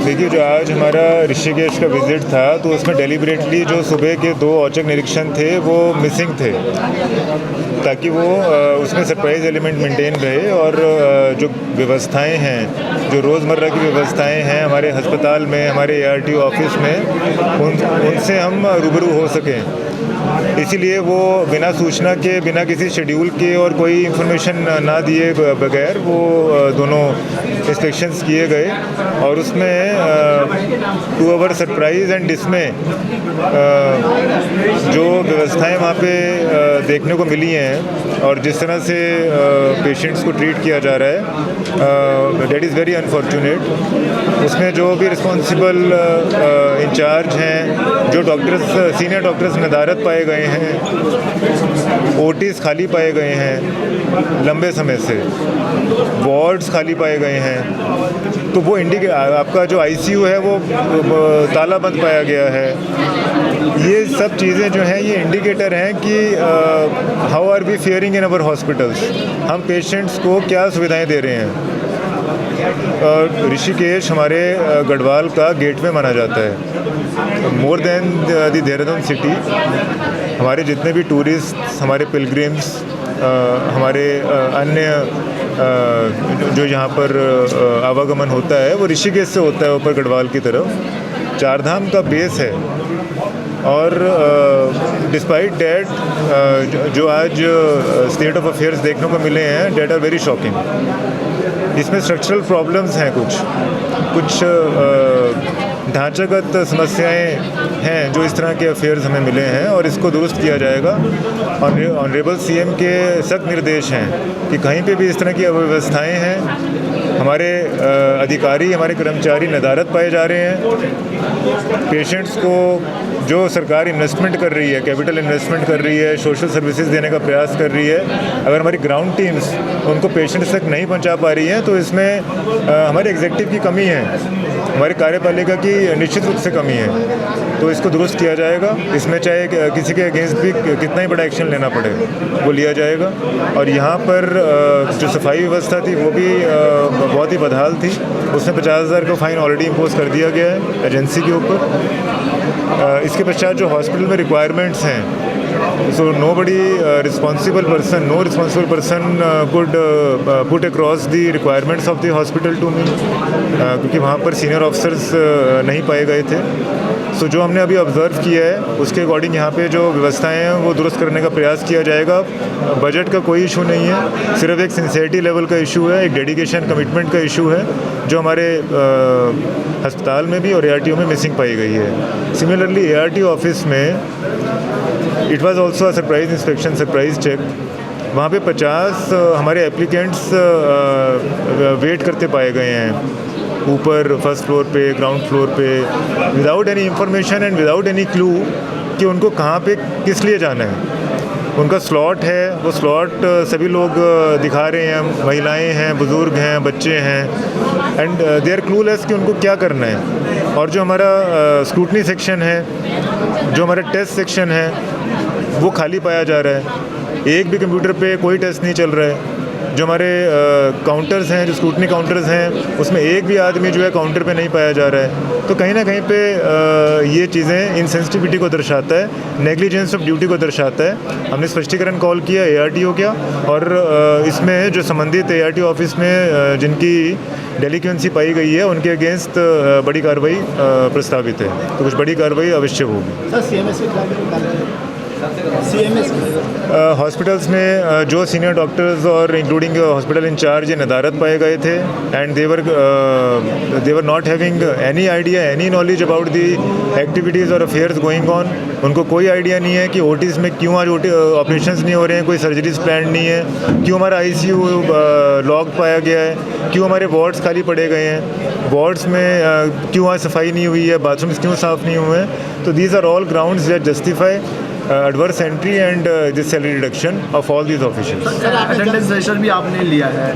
देखिए, जो आज हमारा ऋषिकेश का विज़िट था तो उसमें डेलिबरेटली जो सुबह के 2 औचक निरीक्षण थे वो मिसिंग थे, ताकि वो उसमें सरप्राइज़ एलिमेंट मेंटेन रहे और जो व्यवस्थाएं हैं, जो रोज़मर्रा की व्यवस्थाएं हैं हमारे अस्पताल में, हमारे ARTO ऑफिस में, उनसे हम रूबरू हो सकें। इसीलिए वो बिना सूचना के, बिना किसी शेड्यूल के और कोई इन्फॉर्मेशन ना दिए बगैर वो दोनों इंस्पेक्शंस किए गए और उसमें 2 आवर सरप्राइज़ एंड डिसमे जो व्यवस्थाएं वहाँ पे देखने को मिली हैं और जिस तरह से पेशेंट्स को ट्रीट किया जा रहा है, दैट इज़ वेरी अनफॉर्चुनेट। उसमें जो भी रिस्पॉन्सिबल इंचार्ज हैं, जो डॉक्टर्स, सीनियर डॉक्टर्स नदारत पाए गए हैं, OTs खाली पाए गए हैं लंबे समय से, वार्ड्स खाली पाए गए हैं, तो वो आपका जो ICU है वो ताला बंद पाया गया है। ये सब चीज़ें जो हैं ये इंडिकेटर हैं कि how are we faring in our hospitals, हम पेशेंट्स को क्या सुविधाएं दे रहे हैं। ऋषिकेश हमारे गढ़वाल का गेटवे माना जाता है, more than the Dehradun city. हमारे जितने भी टूरिस्ट, हमारे पिलग्रिम्स, हमारे अन्य जो यहाँ पर आवागमन होता है वो ऋषिकेश से होता है ऊपर गढ़वाल की तरफ। 4 धाम का बेस है और डिस्पाइट डैट जो आज स्टेट ऑफ अफेयर्स देखने को मिले हैं, डैट आर वेरी शॉकिंग। इसमें स्ट्रक्चरल प्रॉब्लम्स हैं, कुछ ढांचागत समस्याएं हैं जो इस तरह के अफेयर्स हमें मिले हैं और इसको दुरुस्त किया जाएगा। ऑनरेबल CM के सख्त निर्देश हैं कि कहीं पे भी इस तरह की अव्यवस्थाएं हैं, हमारे अधिकारी, हमारे कर्मचारी नदारत पाए जा रहे हैं। पेशेंट्स को जो सरकार इन्वेस्टमेंट कर रही है, कैपिटल इन्वेस्टमेंट कर रही है, सोशल सर्विसेज देने का प्रयास कर रही है, अगर हमारी ग्राउंड टीम्स उनको पेशेंट्स तक नहीं पहुंचा पा रही हैं तो इसमें हमारे एग्जीक्यूटिव की कमी है, हमारी कार्यपालिका की निश्चित रूप से कमी है। तो इसको दुरुस्त किया जाएगा। इसमें चाहे किसी के अगेंस्ट भी कितना ही बड़ा एक्शन लेना पड़े वो लिया जाएगा। और यहाँ पर जो सफाई व्यवस्था थी वो भी बहुत ही बदहाल थी, उसमें 50,000 का फ़ाइन ऑलरेडी इम्पोज कर दिया गया है एजेंसी के ऊपर। इसके पश्चात जो हॉस्पिटल में रिक्वायरमेंट्स हैं, so no responsible person could put across the requirements of the hospital to me, क्योंकि वहाँ पर सीनियर ऑफिसर्स नहीं पाए गए थे। सो जो हमने अभी ऑब्ज़र्व किया है उसके अकॉर्डिंग यहाँ पे जो व्यवस्थाएं हैं वो दुरुस्त करने का प्रयास किया जाएगा। बजट का कोई इशू नहीं है, सिर्फ एक सिंसियरिटी लेवल का इशू है, एक डेडिकेशन, कमिटमेंट का इशू है जो हमारे अस्पताल में भी और ARTO में मिसिंग पाई गई है। सिमिलरली ARTO ऑफिस में it was also a surprise inspection, surprise check. वहाँ पे 50 हमारे एप्लीकेंट्स वेट करते पाए गए हैं ऊपर फर्स्ट फ्लोर पे, ग्राउंड फ्लोर पे, without any information and without any clue कि उनको कहाँ पे किस लिए जाना है। उनका स्लॉट है, वो स्लॉट सभी लोग दिखा रहे हैं, महिलाएं हैं, बुज़ुर्ग हैं, बच्चे हैं, एंड दे आर क्लूलेस कि उनको क्या करना है। और जो हमारा स्क्रूटनी सेक्शन है, जो हमारा टेस्ट सेक्शन है, वो खाली पाया जा रहा है। एक भी कंप्यूटर पे कोई टेस्ट नहीं चल रहा है। जो हमारे काउंटर्स हैं, जो स्क्रूटनी काउंटर्स हैं, उसमें एक भी आदमी जो है काउंटर पे नहीं पाया जा रहा है। तो कहीं ना कहीं पे ये चीज़ें इनसेंसिटिविटी को दर्शाता है, नेग्लिजेंस ऑफ ड्यूटी को दर्शाता है। हमने स्पष्टीकरण कॉल किया ARTO क्या, और इसमें जो संबंधित ARTO ऑफिस में जिनकी डेलिक्वेंसी पाई गई है उनके अगेंस्ट बड़ी कार्रवाई प्रस्तावित है। तो कुछ बड़ी कार्रवाई अवश्य होगी। हॉस्पिटल्स में जो सीनियर डॉक्टर्स और इंक्लूडिंग हॉस्पिटल इंचार्ज ये नदारत पाए गए थे, and they were not having any idea, any knowledge about the activities और अफेयर्स गोइंग ऑन। उनको कोई आइडिया नहीं है कि OTs में क्यों आज ऑपरेशंस नहीं हो रहे हैं, कोई सर्जरीज प्लान नहीं है, क्यों हमारा ICU लॉक पाया गया है, क्यों हमारे वार्ड्स खाली पड़े गए हैं, वार्ड्स में क्यों आज सफाई नहीं हुई है, बाथरूम्स क्यों साफ़ नहीं हुए हैं। तो these are all grounds that justify adverse entry and this salary reduction of all these officials. Attendance pressure भी आपने लिया है।